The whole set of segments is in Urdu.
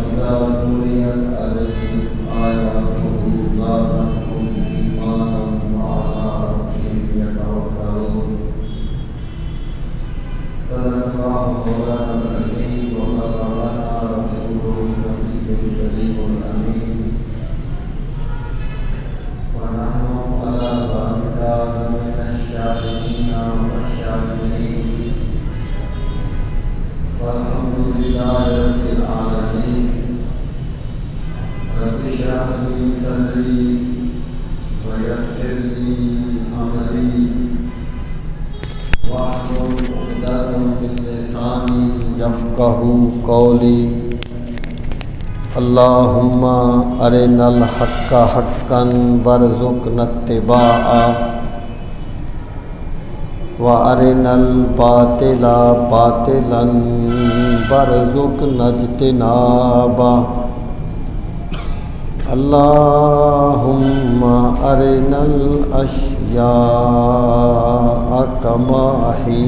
وإذا تليت عليهم آياته زادتهم إيمانا وعلى ربهم يتوكلون. صدق الله مولانا العظيم وبلغنا رسوله النبي الكريم الأمين. ونحن على ذلك من الشاهدين والشاكرين والحمد لله رب العالمين. رب اشرح لي صدري ويسر لي أمري واحلل عقدة من لساني يفقهوا قولي. اللهم أرنا الحق حقا وارزقنا اتباعه وأرنا الباطل باطلا وارزقنا اجتنابه. اللهم أرنا الأشياء كما هي.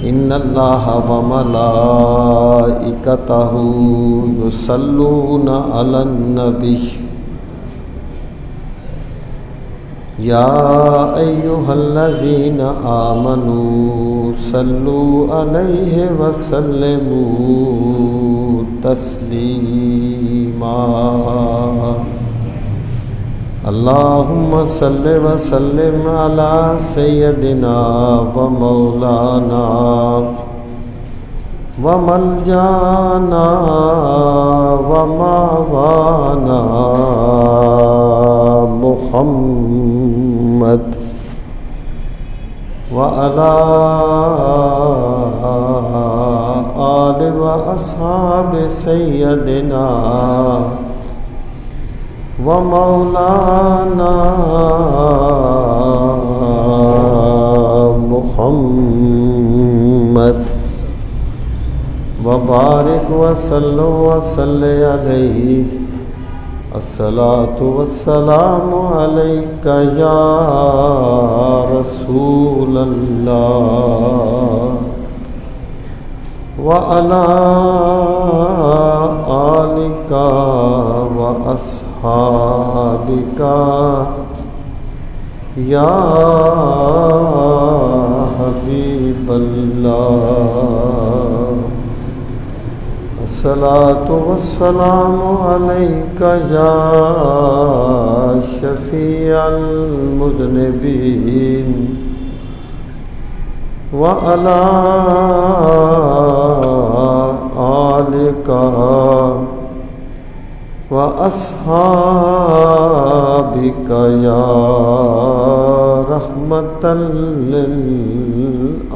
إن الله وملائكته يصلون على النبي يا أيها الذين آمنوا صلوا عليه وسلموا تسليما. اللهم صل وسلم على سيدنا ومولانا وملجانا وماوانا محمد وعلى آل وأصحاب سيدنا ومولانا محمد وبارك وسلم عليه. الصلاة والسلام عليك يا رسول الله وعلى آلك وأصحابك يا حبيب الله. الصلاة والسلام عليك يا شفيع المذنبين وعلى آلك وأصحابك يا رحمة للعالمين.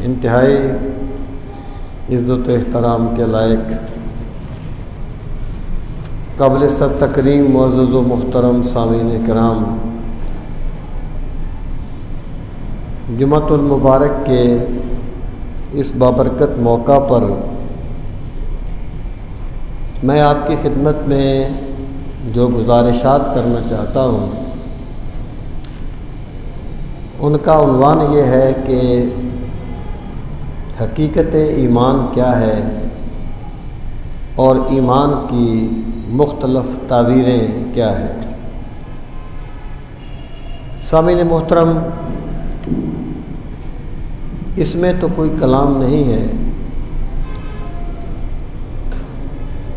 انتہائی عزت و احترام کے لائق قابل صد تکریم معزز و محترم سامعین کرام، جمعۃ المبارک کے اس بابرکت موقع پر میں آپ کی خدمت میں جو گزارشات کرنا چاہتا ہوں ان کا عنوان یہ ہے کہ حقیقت ایمان کیا ہے اور ایمان کی مختلف تعبیریں کیا ہیں۔ سامعین محترم، اس میں تو کوئی کلام نہیں ہے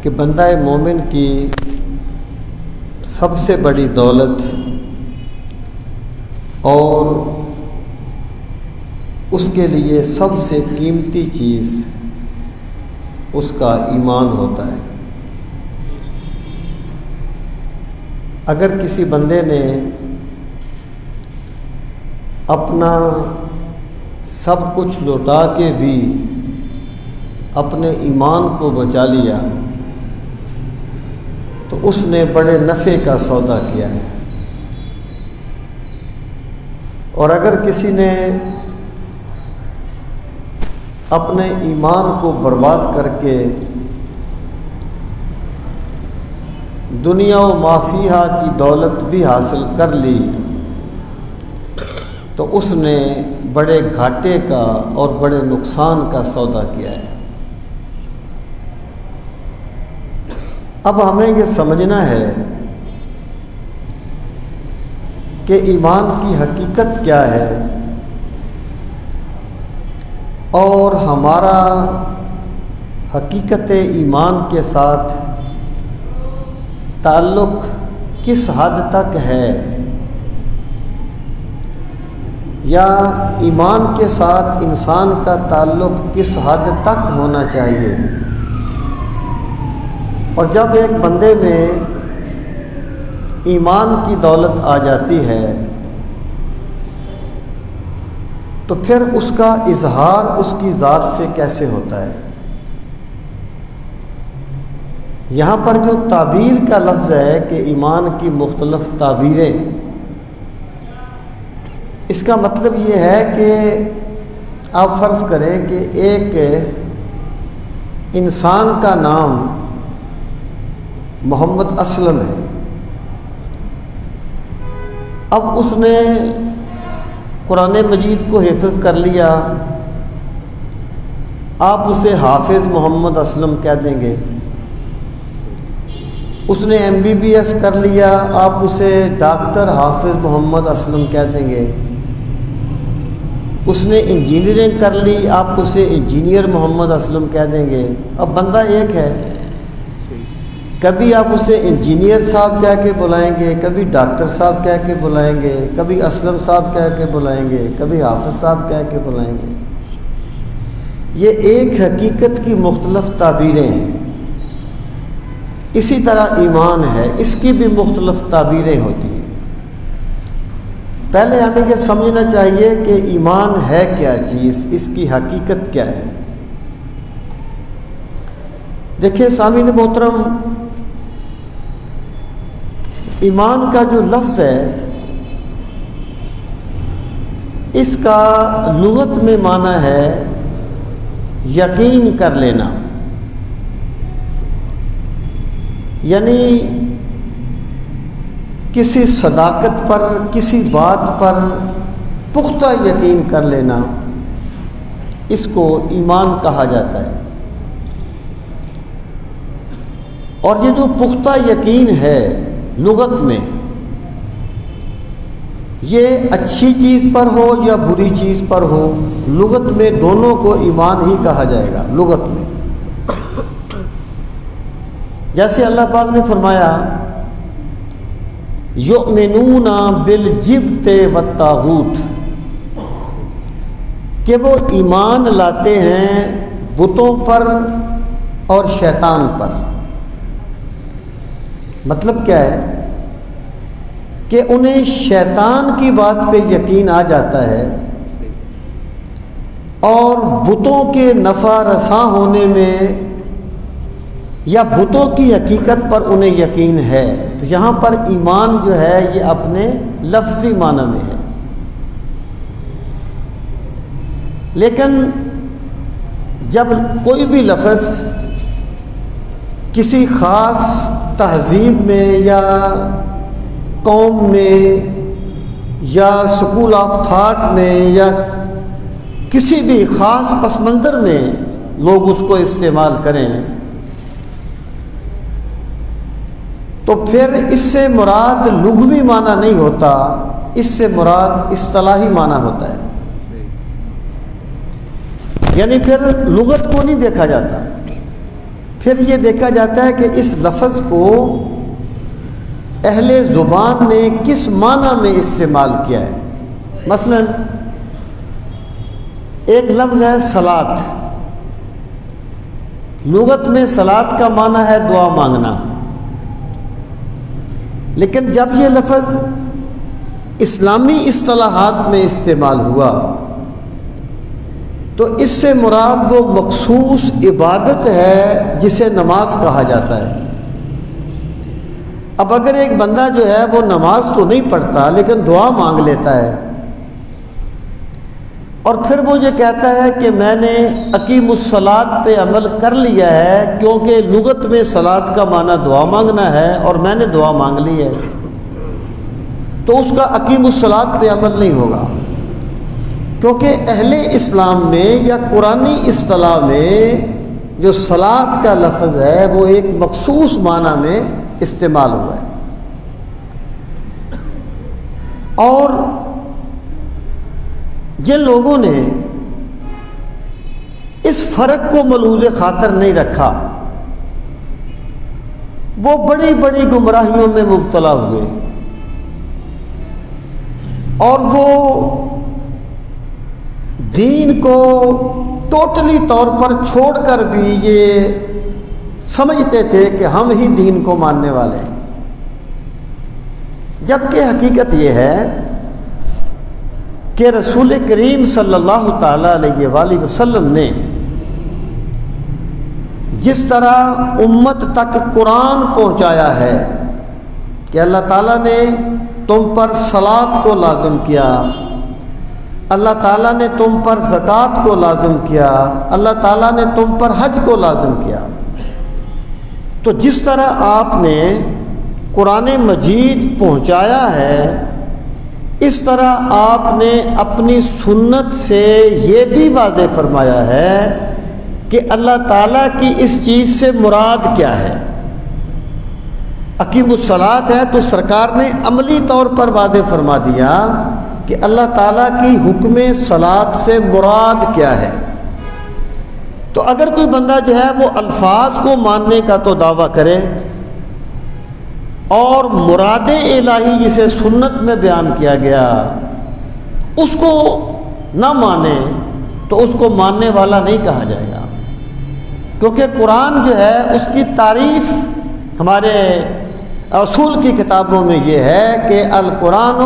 کہ بندہ مومن کی سب سے بڑی دولت اور اس کے لیے سب سے قیمتی چیز اس کا ایمان ہوتا ہے۔ اگر کسی بندے نے اپنا سب کچھ لوٹا کے بھی اپنے ایمان کو بچا لیا تو اس نے بڑے نفع کا سودا کیا ہے، اور اگر کسی نے اپنے ایمان کو برباد کر کے دنیا و ما فیہا کی دولت بھی حاصل کر لی تو اس نے بڑے گھاٹے کا اور بڑے نقصان کا سودا کیا ہے۔ اب ہمیں یہ سمجھنا ہے کہ ایمان کی حقیقت کیا ہے اور ہمارا حقیقت ایمان کے ساتھ تعلق کس حد تک ہے، یا ایمان کے ساتھ انسان کا تعلق کس حد تک ہونا چاہیے۔ اور جب ایک بندے میں ایمان کی دولت آ جاتی ہے تو پھر اس کا اظہار اس کی ذات سے کیسے ہوتا ہے۔ یہاں پر جو تعبیر کا لفظ ہے کہ ایمان کی مختلف تعبیریں، اس کا مطلب یہ ہے کہ آپ فرض کریں کہ ایک انسان کا نام محمد اسلم ہے، اب اس نے قرآن مجید کو حفظ کر لیا، آپ اسے حافظ محمد اسلم کہہ دیں گے۔ اس نے MBBS کر لیا، آپ اسے ڈاکٹر حافظ محمد اسلم کہہ دیں گے۔ اس نے انجینئرنگ کر لی، آپ اسے انجینئر محمد اسلم کہہ دیں گے۔ اب بندہ ایک ہے، کبھی آپ اسے انجینئر صاحب کہہ کے بلائیں گے، کبھی ڈاکٹر صاحب کہہ کے بلائیں گے، کبھی اسلم صاحب کہہ کے بلائیں گے، کبھی حافظ صاحب کہہ کے بلائیں گے۔ یہ ایک حقیقت کی مختلف تعبیریں ہیں۔ اسی طرح ایمان ہے، اس کی بھی مختلف تعبیریں ہوتی ہیں۔ پہلے ہمیں یہ سمجھنا چاہیے کہ ایمان ہے کیا چیز، اس کی حقیقت کیا ہے۔ دیکھیں سامعین محترم، ایمان کا جو لفظ ہے اس کا لغت میں معنی ہے یقین کر لینا، یعنی کسی صداقت پر، کسی بات پر پختہ یقین کر لینا، اس کو ایمان کہا جاتا ہے۔ اور یہ جو پختہ یقین ہے لغت میں، یہ اچھی چیز پر ہو یا بری چیز پر ہو، لغت میں دونوں کو ایمان ہی کہا جائے گا۔ لغت میں جیسے اللہ پاک نے فرمایا یؤمنون بالجبت والطاغوت، کہ وہ ایمان لاتے ہیں بتوں پر اور شیطان پر۔ مطلب کیا ہے کہ انہیں شیطان کی بات پہ یقین آ جاتا ہے اور بتوں کے نفع رساں ہونے میں یا بتوں کی حقیقت پر انہیں یقین ہے۔ تو یہاں پر ایمان جو ہے یہ اپنے لفظی معنی میں ہے، لیکن جب کوئی بھی لفظ کسی خاص تہذیب میں یا قوم میں یا سکول آف تھاٹ میں یا کسی بھی خاص پس منظر میں لوگ اس کو استعمال کریں تو پھر اس سے مراد لغوی معنی نہیں ہوتا، اس سے مراد اصطلاحی معنی ہوتا ہے۔ یعنی پھر لغت کو نہیں دیکھا جاتا، پھر یہ دیکھا جاتا ہے کہ اس لفظ کو اہل زبان نے کس معنی میں استعمال کیا ہے۔ مثلا ایک لفظ ہے صلاۃ، لغت میں صلاۃ کا معنی ہے دعا مانگنا، لیکن جب یہ لفظ اسلامی اصطلاحات میں استعمال ہوا تو اس سے مراد وہ مخصوص عبادت ہے جسے نماز کہا جاتا ہے۔ اب اگر ایک بندہ جو ہے وہ نماز تو نہیں پڑھتا لیکن دعا مانگ لیتا ہے اور پھر وہ یہ کہتا ہے کہ میں نے اقیم الصلاۃ پہ عمل کر لیا ہے کیونکہ لغت میں صلاۃ کا معنی دعا مانگنا ہے اور میں نے دعا مانگ لی ہے، تو اس کا اقیم الصلاۃ پہ عمل نہیں ہوگا۔ کیونکہ اہل اسلام میں یا قرآنی اصطلاح میں جو صلاۃ کا لفظ ہے وہ ایک مخصوص معنی میں استعمال ہوا ہے، اور جن لوگوں نے اس فرق کو ملحوظ خاطر نہیں رکھا وہ بڑی بڑی گمراہیوں میں مبتلا ہوئے، اور وہ دین کو ٹوٹلی طور پر چھوڑ کر بھی یہ سمجھتے تھے کہ ہم ہی دین کو ماننے والے ہیں، جبکہ حقیقت یہ ہے کہ رسول کریم صلی اللہ تعالیٰ علیہ وآلہ وسلم نے جس طرح امت تک قرآن پہنچایا ہے کہ اللہ تعالیٰ نے تم پر صلاۃ کو لازم کیا، اللہ تعالیٰ نے تم پر زکوٰۃ کو لازم کیا، اللہ تعالیٰ نے تم پر حج کو لازم کیا، تو جس طرح آپ نے قرآن مجید پہنچایا ہے اس طرح آپ نے اپنی سنت سے یہ بھی واضح فرمایا ہے کہ اللہ تعالیٰ کی اس چیز سے مراد کیا ہے۔ اقیم الصلاۃ ہے تو سرکار نے عملی طور پر واضح فرما دیا کہ اللہ تعالیٰ کی حکم صلاۃ سے مراد کیا ہے۔ تو اگر کوئی بندہ جو ہے وہ الفاظ کو ماننے کا تو دعویٰ کرے اور مراد الہی جسے سنت میں بیان کیا گیا اس کو نہ مانے تو اس کو ماننے والا نہیں کہا جائے گا، کیونکہ قرآن جو ہے اس کی تعریف ہمارے اصول کی کتابوں میں یہ ہے کہ القرآن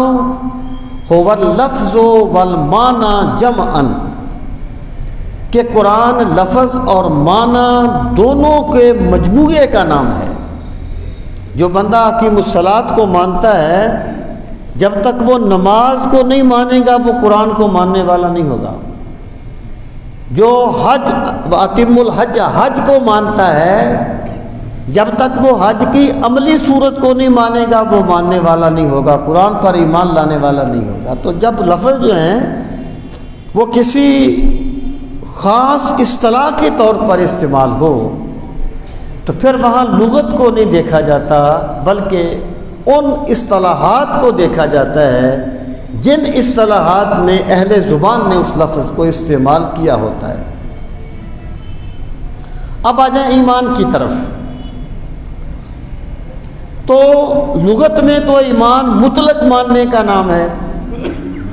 هو اللفظ والمعنی جمعاً، کہ قرآن لفظ اور معنی دونوں کے مجموعے کا نام ہے۔ جو بندہ اقیم الصلاۃ کو مانتا ہے جب تک وہ نماز کو نہیں مانے گا وہ قرآن کو ماننے والا نہیں ہوگا۔ جو حج اقیم الحج حج کو مانتا ہے جب تک وہ حج کی عملی صورت کو نہیں مانے گا وہ ماننے والا نہیں ہوگا، قرآن پر ایمان لانے والا نہیں ہوگا۔ تو جب لفظ جو ہیں وہ کسی خاص اصطلاح کے طور پر استعمال ہو تو پھر وہاں لغت کو نہیں دیکھا جاتا بلکہ ان اصطلاحات کو دیکھا جاتا ہے جن اصطلاحات میں اہل زبان نے اس لفظ کو استعمال کیا ہوتا ہے۔ اب آ جائیں ایمان کی طرف، تو لغت میں تو ایمان مطلق ماننے کا نام ہے،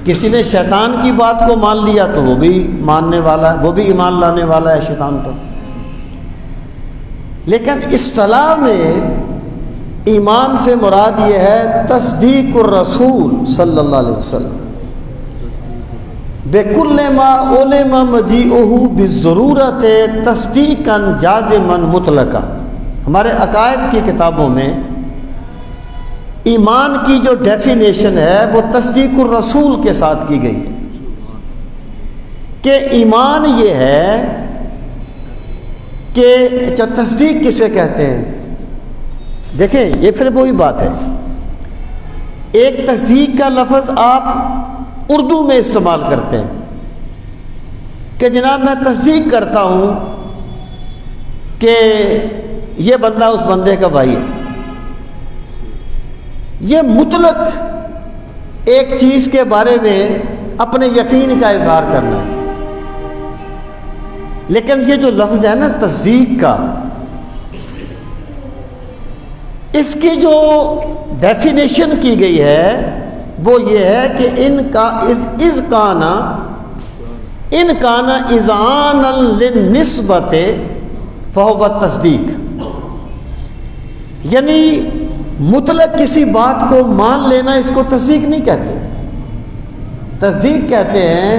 کسی نے شیطان کی بات کو مان لیا تو وہ بھی ماننے والا ہے، وہ بھی ایمان لانے والا ہے شیطان پر۔ لیکن اصطلاح میں ایمان سے مراد یہ ہے تصدیق الرسول صلی اللہ علیہ وسلم بِكُلِّ مَا عُلِمَ مَجِيئُهُ بِالضَّرُورَةِ تَصْدِيقًا جَازِمًا مُطْلَقًا۔ ہمارے عقائد کی کتابوں میں ایمان کی جو ڈیفینیشن ہے وہ تصدیق الرسول کے ساتھ کی گئی ہے کہ ایمان یہ ہے کہ تصدیق کسے کہتے ہیں؟ دیکھیں یہ پھر وہی بات ہے، ایک تصدیق کا لفظ آپ اردو میں استعمال کرتے ہیں کہ جناب میں تصدیق کرتا ہوں کہ یہ بندہ اس بندے کا بھائی ہے، یہ مطلق ایک چیز کے بارے میں اپنے یقین کا اظہار کرنا ہے۔ لیکن یہ جو لفظ ہے نا تصدیق کا، اس کی جو ڈیفینیشن کی گئی ہے وہ یہ ہے کہ ان کانا اذعانا للنسبت فهو تصدیق، یعنی مطلق کسی بات کو مان لینا اس کو تصدیق نہیں کہتے۔ تصدیق کہتے ہیں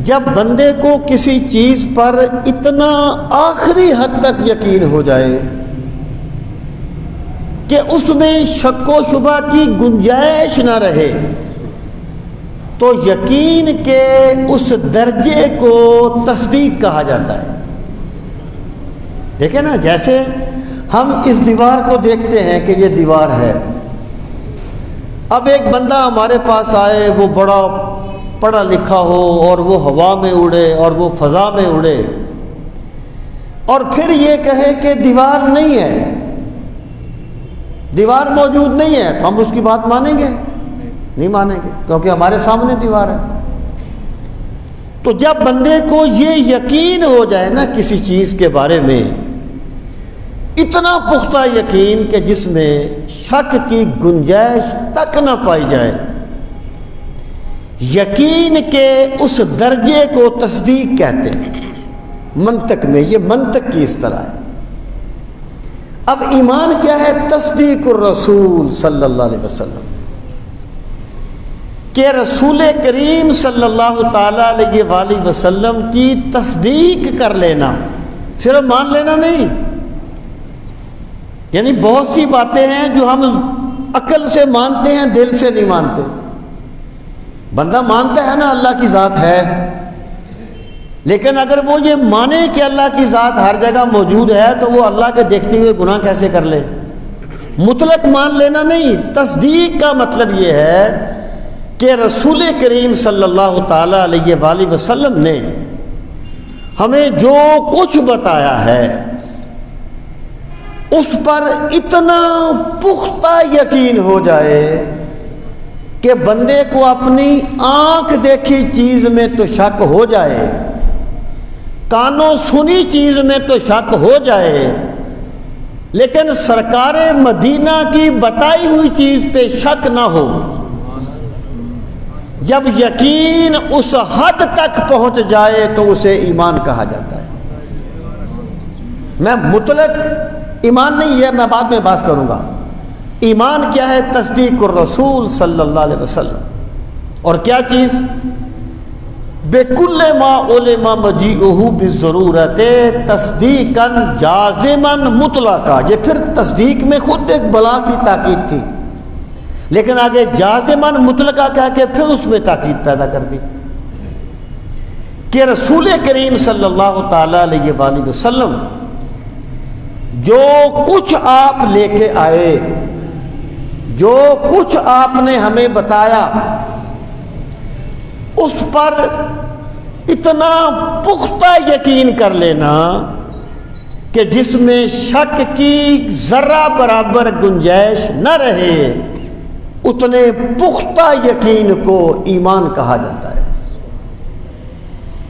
جب بندے کو کسی چیز پر اتنا آخری حد تک یقین ہو جائے کہ اس میں شک و شبہ کی گنجائش نہ رہے تو یقین کے اس درجے کو تصدیق کہا جاتا ہے۔ دیکھیں نا، جیسے ہم اس دیوار کو دیکھتے ہیں کہ یہ دیوار ہے، اب ایک بندہ ہمارے پاس آئے، وہ بڑا پڑھا لکھا ہو اور وہ ہوا میں اڑے اور وہ فضا میں اڑے اور پھر یہ کہے کہ دیوار نہیں ہے، دیوار موجود نہیں ہے، تو ہم اس کی بات مانیں گے؟ نہیں مانیں گے، کیونکہ ہمارے سامنے دیوار ہے۔ تو جب بندے کو یہ یقین ہو جائے نا کسی چیز کے بارے میں، اتنا پختہ یقین کہ جس میں شک کی گنجائش تک نہ پائی جائے، یقین کے اس درجے کو تصدیق کہتے ہیں منطق میں، یہ منطق کی اصطلاح ہے۔ اب ایمان کیا ہے؟ تصدیق الرسول صلی اللہ علیہ وسلم، کہ رسول کریم صلی اللہ تعالی علیہ وآلہ وسلم کی تصدیق کر لینا، صرف مان لینا نہیں۔ یعنی بہت سی باتیں ہیں جو ہم عقل سے مانتے ہیں، دل سے نہیں مانتے۔ بندہ مانتا ہے نا اللہ کی ذات ہے، لیکن اگر وہ یہ مانے کہ اللہ کی ذات ہر جگہ موجود ہے تو وہ اللہ کے دیکھتے ہوئے گناہ کیسے کر لے؟ مطلق مان لینا نہیں، تصدیق کا مطلب یہ ہے کہ رسول کریم صلی اللہ تعالی علیہ وآلہ وسلم نے ہمیں جو کچھ بتایا ہے اس پر اتنا پختہ یقین ہو جائے کہ بندے کو اپنی آنکھ دیکھی چیز میں تو شک ہو جائے، کانوں سنی چیز میں تو شک ہو جائے، لیکن سرکار مدینہ کی بتائی ہوئی چیز پہ شک نہ ہو۔ جب یقین اس حد تک پہنچ جائے تو اسے ایمان کہا جاتا ہے۔ میں مطلق ایمان نہیں ہے، میں بعد میں بات کروں گا۔ ایمان کیا ہے؟ تصدیق الرسول صلی اللہ علیہ وسلم۔ اور کیا چیز؟ بِكُلِّ مَا عُلِمَ مَجِيئُهُ بِالضَّرُورَةِ تَصْدِيقًا جَازِمًا مُطْلَقًا۔ یہ پھر تصدیق میں خود ایک بلا کی تاکید تھی، لیکن آگے جازماً مطلقہ کہہ کے پھر اس میں تاکید پیدا کر دی کہ رسول کریم صلی اللہ تعالی علیہ وآلہ وسلم جو کچھ آپ لے کے آئے، جو کچھ آپ نے ہمیں بتایا، اس پر اتنا پختہ یقین کر لینا کہ جس میں شک کی ذرہ برابر گنجائش نہ رہے، اتنے پختہ یقین کو ایمان کہا جاتا ہے۔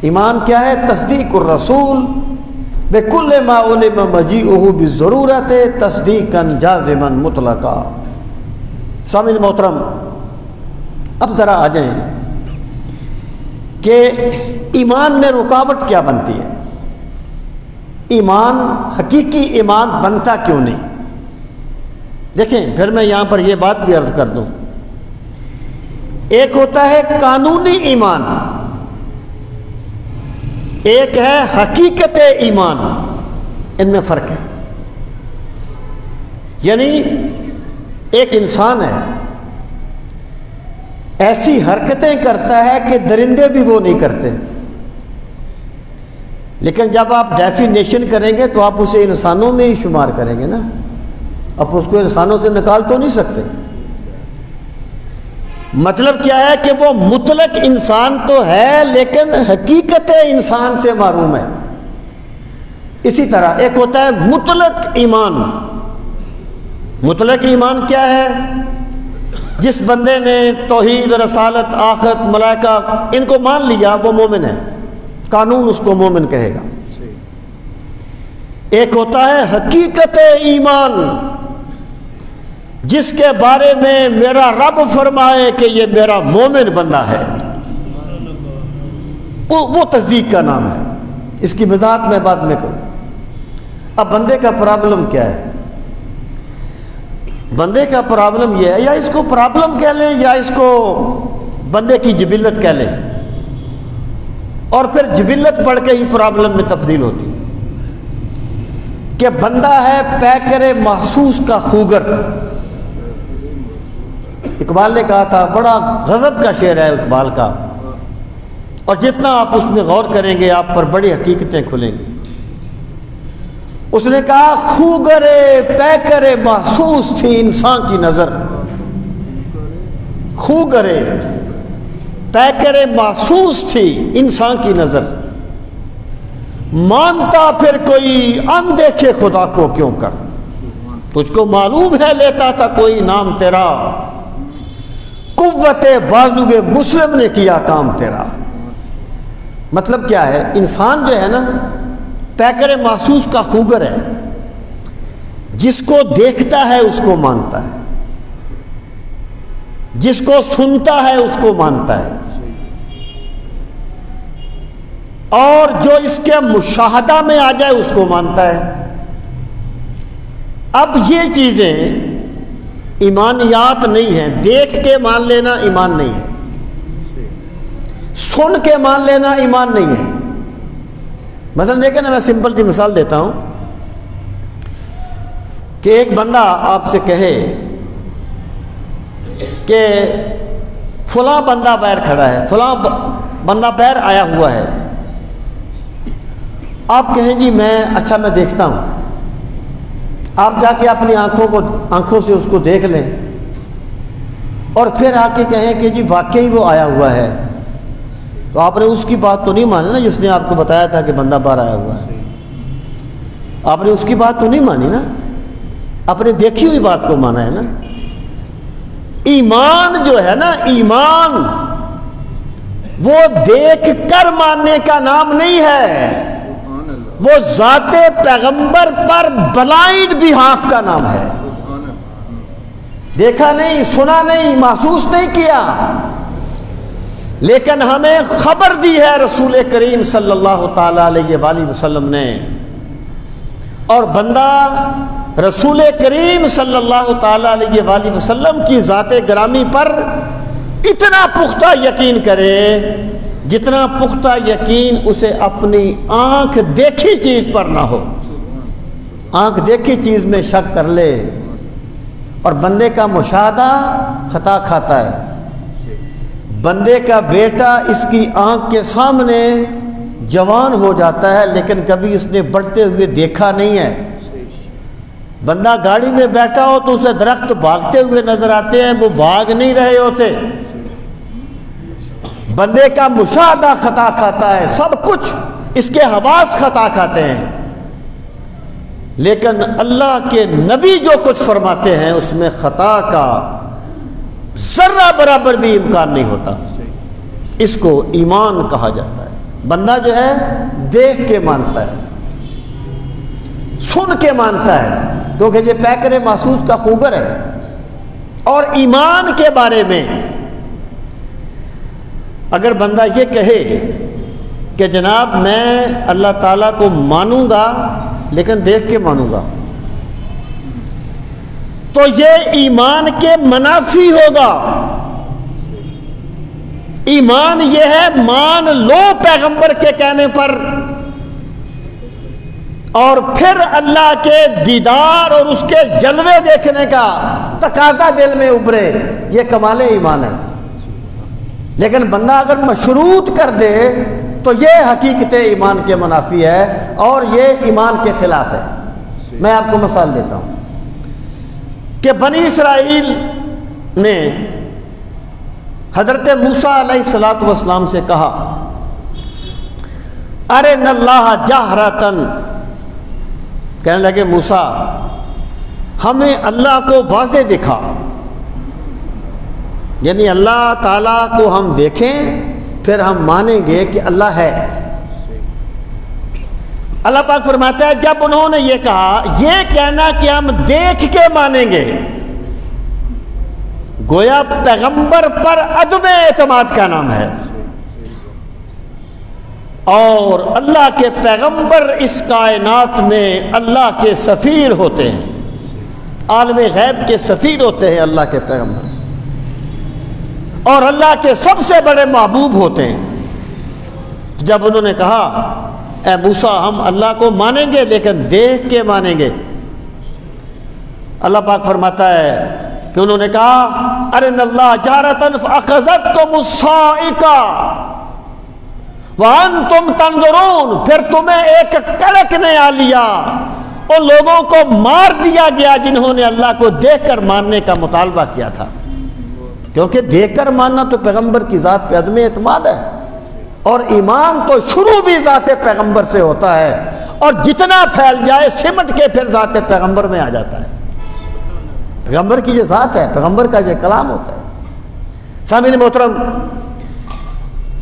ایمان کیا ہے؟ تصدیق الرسول بِكُلِّ مَا عُلِمَ مَجِيئُهُ بِالضَّرُورَةِ تَصْدِيقًا جَازِمًا مُطْلَقًا۔ سامعین محترم، اب ذرا آ جائیں کہ ایمان میں رکاوٹ کیا بنتی ہے، ایمان حقیقی ایمان بنتا کیوں نہیں؟ دیکھیں، پھر میں یہاں پر یہ بات بھی عرض کر دوں، ایک ہوتا ہے قانونی ایمان، ایک ہے حقیقت ایمان، ان میں فرق ہے۔ یعنی ایک انسان ہے، ایسی حرکتیں کرتا ہے کہ درندے بھی وہ نہیں کرتے، لیکن جب آپ ڈیفینیشن کریں گے تو آپ اسے انسانوں میں ہی شمار کریں گے نا، اب اس کو انسانوں سے نکال تو نہیں سکتے۔ مطلب کیا ہے کہ وہ مطلق انسان تو ہے لیکن حقیقت انسان سے محروم ہے۔ اسی طرح ایک ہوتا ہے مطلق ایمان۔ مطلق ایمان کیا ہے؟ جس بندے نے توحید، رسالت، آخرت، ملائکہ ان کو مان لیا وہ مومن ہے، قانون اس کو مومن کہے گا۔ ایک ہوتا ہے حقیقت ایمان، جس کے بارے میں میرا رب فرمائے کہ یہ میرا مومن بندہ ہے، وہ تصدیق کا نام ہے۔ اس کی وضاحت میں بعد میں کروں۔ اب بندے کا پرابلم کیا ہے؟ بندے کا پرابلم یہ ہے، یا اس کو پرابلم کہہ لیں یا اس کو بندے کی جبلت کہہ لیں، اور پھر جبلت پڑھ کے ہی پرابلم میں تبدیل ہوتی ہے کہ بندہ ہے پیکر محسوس کا خوگر۔ اقبال نے کہا تھا، بڑا غضب کا شعر ہے اقبال کا، اور جتنا آپ اس میں غور کریں گے آپ پر بڑی حقیقتیں کھلیں گی۔ اس نے کہا خوگر پیکر محسوس تھی انسان کی نظر، خوگر پیکر محسوس تھی انسان کی نظر، مانتا پھر کوئی اندیکھے خدا کو کیوں کر، تجھ کو معلوم ہے لیتا تھا کوئی نام تیرا، قوت بازوئے مسلم نے کیا کام تیرا۔ مطلب کیا ہے، انسان جو ہے نا پیکر محسوس کا خوگر ہے، جس کو دیکھتا ہے اس کو مانتا ہے، جس کو سنتا ہے اس کو مانتا ہے، اور جو اس کے مشاہدہ میں آ جائے اس کو مانتا ہے۔ اب یہ چیزیں ایمانیات نہیں ہیں، دیکھ کے مان لینا ایمان نہیں ہے، سن کے مان لینا ایمان نہیں ہے۔ مثلا دیکھیں نا، میں سمپل سی مثال دیتا ہوں کہ ایک بندہ آپ سے کہے کہ فلاں بندہ باہر کھڑا ہے، فلاں بندہ باہر آیا ہوا ہے، آپ کہیں جی اچھا میں دیکھتا ہوں، آپ جا کے اپنی آنکھوں سے اس کو دیکھ لیں اور پھر آ کے کہیں کہ جی واقعی وہ آیا ہوا ہے، تو آپ نے اس کی بات تو نہیں مانی نا جس نے آپ کو بتایا تھا کہ بندہ باہر آیا ہوا ہے، آپ نے اس کی بات تو نہیں مانی نا، اپنے دیکھی ہوئی بات کو مانا ہے نا۔ ایمان جو ہے نا، ایمان وہ دیکھ کر ماننے کا نام نہیں ہے، وہ ذات پیغمبر پر بلائنڈ بیہاف کا نام ہے۔ دیکھا نہیں، سنا نہیں، محسوس نہیں کیا، لیکن ہمیں خبر دی ہے رسول کریم صلی اللہ تعالی علیہ وآلہ وسلم نے، اور بندہ رسول کریم صلی اللہ تعالی علیہ وآلہ وسلم کی ذات گرامی پر اتنا پختہ یقین کرے جتنا پختہ یقین اسے اپنی آنکھ دیکھی چیز پر نہ ہو۔ آنکھ دیکھی چیز میں شک کر لے، اور بندے کا مشاہدہ خطا کھاتا ہے۔ بندے کا بیٹا اس کی آنکھ کے سامنے جوان ہو جاتا ہے، لیکن کبھی اس نے بڑھتے ہوئے دیکھا نہیں ہے۔ بندہ گاڑی میں بیٹھا ہو تو اسے درخت بھاگتے ہوئے نظر آتے ہیں، وہ بھاگ نہیں رہے ہوتے۔ بندے کا مشاہدہ خطا کھاتا ہے، سب کچھ اس کے حواس خطا کھاتے ہیں، لیکن اللہ کے نبی جو کچھ فرماتے ہیں اس میں خطا کا ذرہ برابر بھی امکان نہیں ہوتا۔ اس کو ایمان کہا جاتا ہے۔ بندہ جو ہے دیکھ کے مانتا ہے، سن کے مانتا ہے، کیونکہ یہ پیکر محسوس کا خوگر ہے۔ اور ایمان کے بارے میں اگر بندہ یہ کہے کہ جناب میں اللہ تعالیٰ کو مانوں گا لیکن دیکھ کے مانوں گا، تو یہ ایمان کے منافی ہوگا۔ ایمان یہ ہے مان لو پیغمبر کے کہنے پر، اور پھر اللہ کے دیدار اور اس کے جلوے دیکھنے کا تقاضا دل میں ابھرے، یہ کمال ایمان ہے۔ لیکن بندہ اگر مشروط کر دے تو یہ حقیقت ایمان کے منافی ہے اور یہ ایمان کے خلاف ہے۔ میں آپ کو مثال دیتا ہوں کہ بنی اسرائیل نے حضرت موسیٰ علیہ السلام سے کہا ارنا اللہ جہرتن، کہنے لگے موسیٰ ہمیں اللہ کو واضح دکھا، یعنی اللہ تعالیٰ کو ہم دیکھیں پھر ہم مانیں گے کہ اللہ ہے۔ اللہ پاک فرماتا ہے جب انہوں نے یہ کہا، یہ کہنا کہ ہم دیکھ کے مانیں گے، گویا پیغمبر پر عدم اعتماد کا نام ہے، اور اللہ کے پیغمبر اس کائنات میں اللہ کے سفیر ہوتے ہیں، عالم غیب کے سفیر ہوتے ہیں اللہ کے پیغمبر، اور اللہ کے سب سے بڑے محبوب ہوتے ہیں۔ جب انہوں نے کہا اے موسیٰ ہم اللہ کو مانیں گے لیکن دیکھ کے مانیں گے، اللہ پاک فرماتا ہے کہ انہوں نے کہا ارنا اللہ جہرتن فاخذتکم الصاعقہ وانتم تنظرون، پھر تمہیں ایک کڑک نے آ لیا، ان لوگوں کو مار دیا گیا جنہوں نے اللہ کو دیکھ کر ماننے کا مطالبہ کیا تھا۔ کیونکہ دیکھ کر ماننا تو پیغمبر کی ذات پہ عدم اعتماد ہے، اور ایمان تو شروع بھی ذات پیغمبر سے ہوتا ہے، اور جتنا پھیل جائے سمٹ کے پھر ذات پیغمبر میں آ جاتا ہے۔ پیغمبر کی یہ ذات ہے، پیغمبر کا یہ کلام ہوتا ہے۔ سامعین محترم،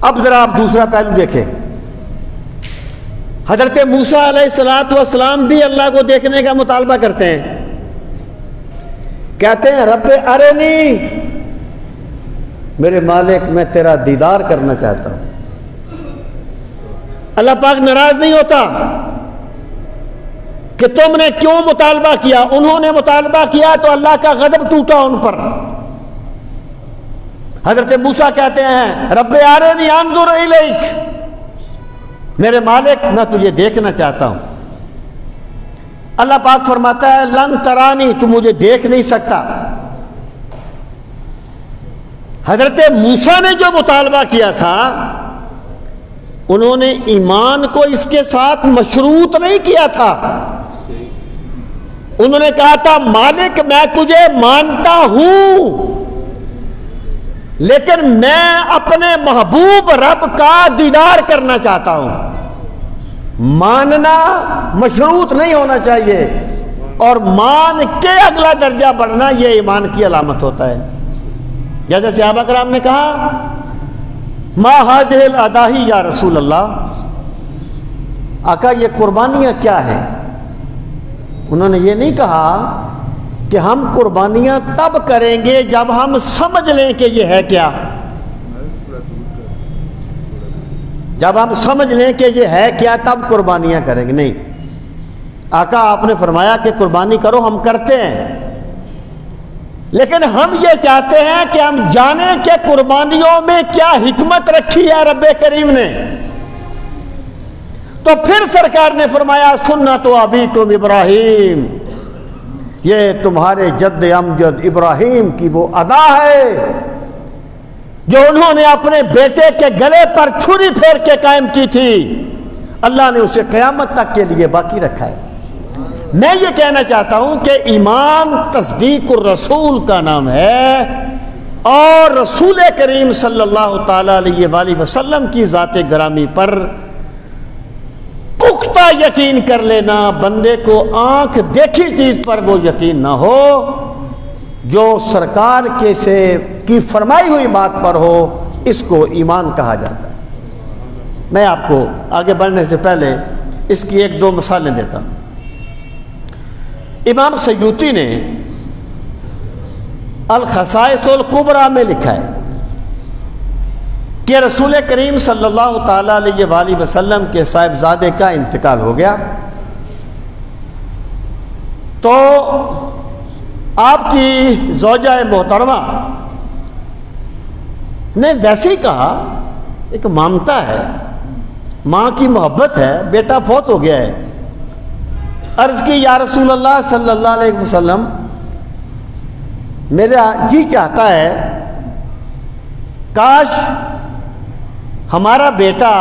اب ذرا آپ دوسرا پہلو دیکھیں۔ حضرت موسیٰ علیہ السلام بھی اللہ کو دیکھنے کا مطالبہ کرتے ہیں، کہتے ہیں رب ارنی، میرے مالک میں تیرا دیدار کرنا چاہتا ہوں۔ اللہ پاک ناراض نہیں ہوتا کہ تم نے کیوں مطالبہ کیا، انہوں نے مطالبہ کیا تو اللہ کا غضب ٹوٹا ان پر۔ حضرت موسیٰ کہتے ہیں رب ارنی انظر الیک، میرے مالک میں تجھے دیکھنا چاہتا ہوں۔ اللہ پاک فرماتا ہے لن ترانی، تو مجھے دیکھ نہیں سکتا۔ حضرت موسیٰ نے جو مطالبہ کیا تھا، انہوں نے ایمان کو اس کے ساتھ مشروط نہیں کیا تھا۔ انہوں نے کہا تھا مالک میں تجھے مانتا ہوں، لیکن میں اپنے محبوب رب کا دیدار کرنا چاہتا ہوں۔ ماننا مشروط نہیں ہونا چاہیے، اور مان کے اگلا درجہ بڑھنا یہ ایمان کی علامت ہوتا ہے۔ جیسے صحابہ کرام نے کہا ما ہاذہ الاضاحی یا رسول اللہ، آقا یہ قربانیاں کیا ہیں؟ انہوں نے یہ نہیں کہا کہ ہم قربانیاں تب کریں گے جب ہم سمجھ لیں کہ یہ ہے کیا، جب ہم سمجھ لیں کہ یہ ہے کیا تب قربانیاں کریں گے، نہیں۔ آقا آپ نے فرمایا کہ قربانی کرو، ہم کرتے ہیں، لیکن ہم یہ چاہتے ہیں کہ ہم جانیں کہ قربانیوں میں کیا حکمت رکھی ہے رب کریم نے۔ تو پھر سرکار نے فرمایا سنت ابیکم ابراہیم، یہ تمہارے جد امجد ابراہیم کی وہ ادا ہے جو انہوں نے اپنے بیٹے کے گلے پر چھری پھیر کے قائم کی تھی، اللہ نے اسے قیامت تک کے لیے باقی رکھا ہے۔ میں یہ کہنا چاہتا ہوں کہ ایمان تصدیق الرسول کا نام ہے، اور رسول کریم صلی اللہ تعالیٰ علیہ وآلہ وسلم کی ذات گرامی پر پختہ یقین کر لینا، بندے کو آنکھ دیکھی چیز پر وہ یقین نہ ہو، جو سرکار کے سے کی فرمائی ہوئی بات پر ہو، اس کو ایمان کہا جاتا ہے۔ میں آپ کو آگے بڑھنے سے پہلے اس کی ایک دو مثالیں دیتا ہوں۔ امام سیوطی نے الخصائص الکبریٰ میں لکھا ہے کہ رسول کریم صلی اللہ تعالیٰ علیہ وآلہ وسلم کے صاحبزادے کا انتقال ہو گیا، تو آپ کی زوجہ محترمہ نے ویسے ہی کہا، ایک مامتا ہے، ماں کی محبت ہے، بیٹا فوت ہو گیا ہے، عرض کی یا رسول اللہ صلی اللہ علیہ وسلم، میرا جی چاہتا ہے کاش ہمارا بیٹا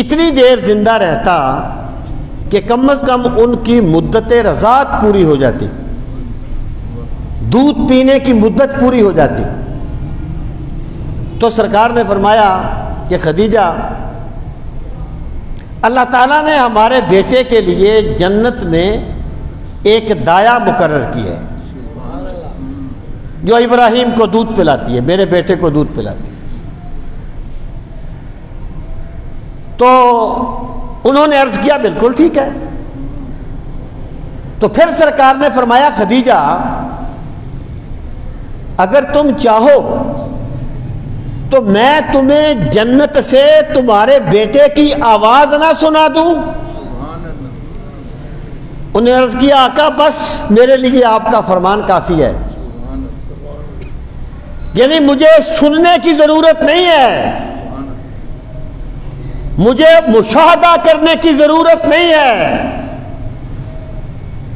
اتنی دیر زندہ رہتا کہ کم از کم ان کی مدت رضاعت پوری ہو جاتی، دودھ پینے کی مدت پوری ہو جاتی۔ تو سرکار نے فرمایا کہ خدیجہ، اللہ تعالیٰ نے ہمارے بیٹے کے لیے جنت میں ایک دایا مقرر کی ہے جو ابراہیم کو دودھ پلاتی ہے، میرے بیٹے کو دودھ پلاتی ہے۔ تو انہوں نے عرض کیا بالکل ٹھیک ہے۔ تو پھر سرکار نے فرمایا خدیجہ، اگر تم چاہو تو میں تمہیں جنت سے تمہارے بیٹے کی آواز نہ سنا دوں؟ انہیں عرض کیا آقا بس میرے لیے آپ کا فرمان کافی ہے، یعنی مجھے سننے کی ضرورت نہیں ہے، مجھے مشاہدہ کرنے کی ضرورت نہیں ہے،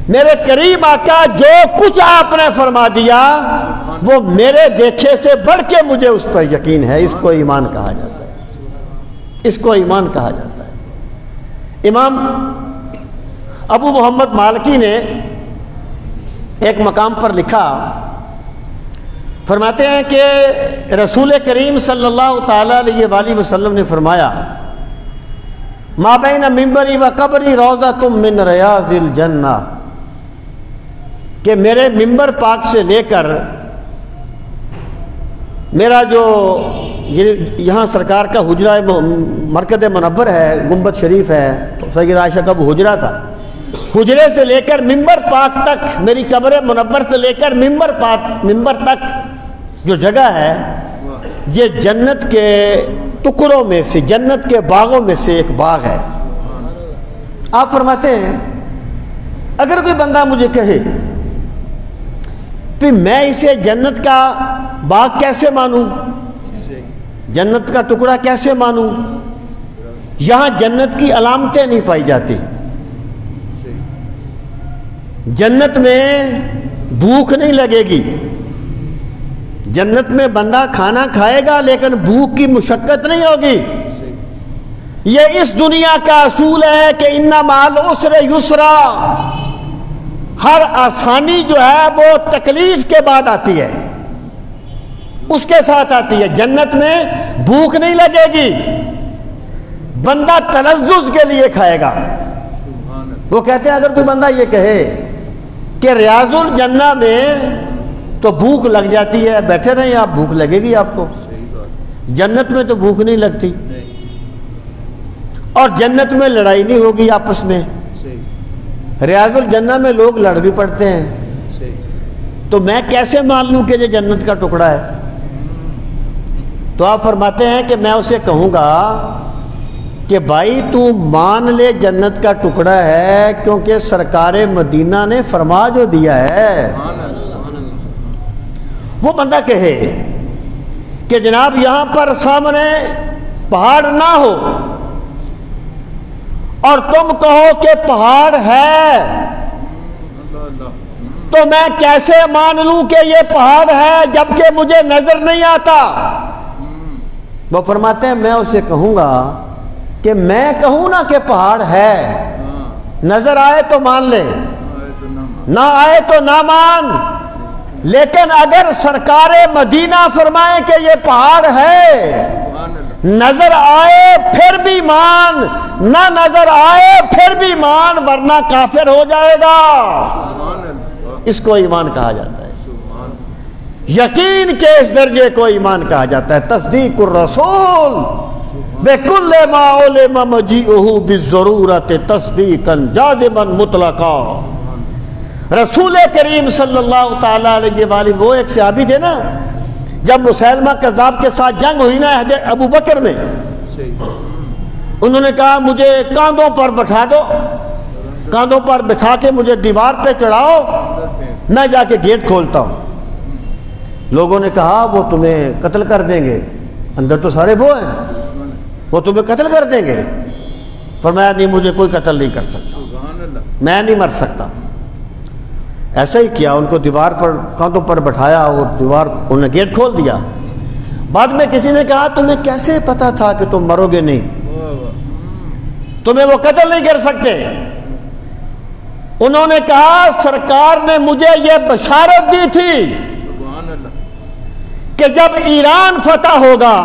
میرے کریم آقا جو کچھ آپ نے فرما دیا وہ میرے دیکھے سے بڑھ کے مجھے اس پر یقین ہے۔ اس کو ایمان کہا جاتا ہے، اس کو ایمان کہا جاتا ہے۔ امام ابو محمد مالکی نے ایک مقام پر لکھا فرماتے ہیں کہ رسول کریم صلی اللہ تعالیٰ علیہ وآلہ وسلم نے فرمایا ما بین منبری و قبری روضۃ من ریاض الجنہ، کہ میرے منبر پاک سے لے کر میرا جو یہاں سرکار کا حجرہ مرکز منور ہے، گنبد شریف ہے، تو سید عائشہ کا وہ حجرہ تھا، حجرے سے لے کر منبر پاک تک، میری قبر منور سے لے کر منبر تک جو جگہ ہے، یہ جنت کے ٹکڑوں میں سے، جنت کے باغوں میں سے ایک باغ ہے۔ آپ فرماتے ہیں اگر کوئی بندہ مجھے کہے کہ میں اسے جنت کا باغ کیسے مانوں، جنت کا ٹکڑا کیسے مانوں، یہاں جنت کی علامتیں نہیں پائی جاتی، جنت میں بھوک نہیں لگے گی، جنت میں بندہ کھانا کھائے گا لیکن بھوک کی مشقت نہیں ہوگی۔ یہ اس دنیا کا اصول ہے کہ ان مع العسر یسرا، ہر آسانی جو ہے وہ تکلیف کے بعد آتی ہے، اس کے ساتھ آتی ہے۔ جنت میں بھوک نہیں لگے گی، بندہ تلذذ کے لیے کھائے گا۔ وہ کہتے ہیں اگر کوئی بندہ یہ کہے کہ ریاض الجنہ میں تو بھوک لگ جاتی ہے، بیٹھے رہیں آپ، بھوک لگے گی آپ کو، جنت میں تو بھوک نہیں لگتی، اور جنت میں لڑائی نہیں ہوگی آپس میں، ریاض الجنہ میں لوگ لڑ بھی پڑتے ہیں، تو میں کیسے مان لوں کہ یہ جنت کا ٹکڑا ہے؟ تو آپ فرماتے ہیں کہ میں اسے کہوں گا کہ بھائی تو مان لے جنت کا ٹکڑا ہے، کیونکہ سرکار مدینہ نے فرما جو دیا ہے۔ وہ بندہ کہے کہ جناب یہاں پر سامنے پہاڑ نہ ہو اور تم کہو کہ پہاڑ ہے، تو میں کیسے مان لوں کہ یہ پہاڑ ہے جبکہ مجھے نظر نہیں آتا؟ وہ فرماتے ہیں میں اسے کہوں گا کہ میں کہوں نا کہ پہاڑ ہے، نظر آئے تو مان لے، نہ آئے تو نہ مان، لیکن اگر سرکار مدینہ فرمائے کہ یہ پہاڑ ہے، نظر آئے پھر بھی مان، نہ نظر آئے پھر بھی مان، ورنہ کافر ہو جائے گا۔ اس کو ایمان کہا جاتا ہے، یقین کے اس درجے کو ایمان کہا جاتا ہے۔ تصدیق الرسول بِكُلِّ مَا عُلِمَ مَجِيئُهُ بِالضَّرُورَةِ تَصْدِيقًا جَازِمًا مُطْلَقًا۔ رسول کریم صلی اللہ تعالیٰ علیہ وآلہ، وہ ایک صحابی تھے نا، جب مسیلمہ کذاب کے ساتھ جنگ ہوئی نا عہد ابو بکر میں، انہوں نے کہا مجھے کاندھوں پر بٹھا دو، کاندھوں پر بٹھا کے مجھے دیوار پہ چڑھاؤ، میں جا کے گیٹ کھولتا ہوں۔ لوگوں نے کہا وہ تمہیں قتل کر دیں گے، اندر تو سارے وہ ہیں، وہ تمہیں قتل کر دیں گے۔ فرمایا نہیں، مجھے کوئی قتل نہیں کر سکتا، میں نہیں مر سکتا۔ ایسا ہی کیا، ان کو دیوار پر کاندھوں پر بٹھایا اور دیوار، انہوں نے گیٹ کھول دیا۔ بعد میں کسی نے کہا تمہیں کیسے پتا تھا کہ تم مرو گے نہیں، تمہیں وہ قتل نہیں کر سکتے؟ انہوں نے کہا سرکار نے مجھے یہ بشارت دی تھی کہ جب ایران فتح ہوگا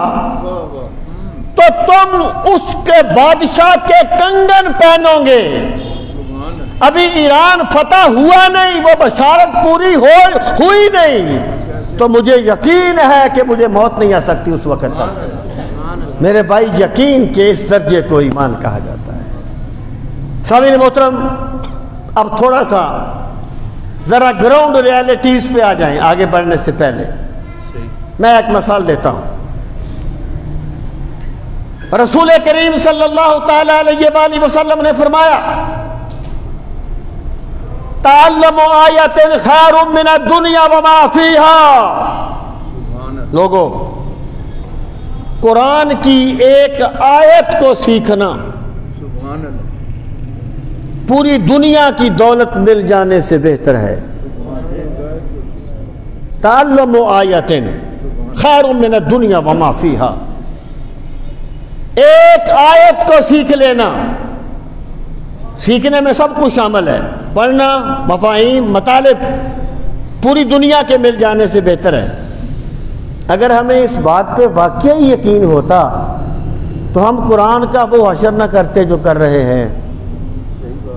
تو تم اس کے بادشاہ کے کنگن پہنو گے۔ ابھی ایران فتح ہوا نہیں، وہ بشارت پوری ہوئی نہیں، تو مجھے یقین ہے کہ مجھے موت نہیں آ سکتی اس وقت تک۔ میرے بھائی، یقین کے اس درجے کو ایمان کہا جاتا ہے۔ سامعین محترم، اب تھوڑا سا ذرا گراؤنڈ ریالٹیز پہ آ جائیں۔ آگے بڑھنے سے پہلے میں ایک مثال دیتا ہوں۔ رسول کریم صلی اللہ تعالیٰ علیہ وآلہ وسلم نے فرمایا تعلموا آیت خیر من الدنیا وما فیہا۔ لوگو، قرآن کی ایک آیت کو سیکھنا پوری دنیا کی دولت مل جانے سے بہتر ہے۔ تعلموا آیت خیر من الدنیا وما فیہا، ایک آیت کو سیکھ لینا، سیکھنے میں سب کچھ شامل ہے، پڑھنا، مفاہیم، مطالب پوری دنیا کے مل جانے سے بہتر ہے۔ اگر ہمیں اس بات پہ واقعی یقین ہوتا تو ہم قرآن کا وہ حشر نہ کرتے جو کر رہے ہیں،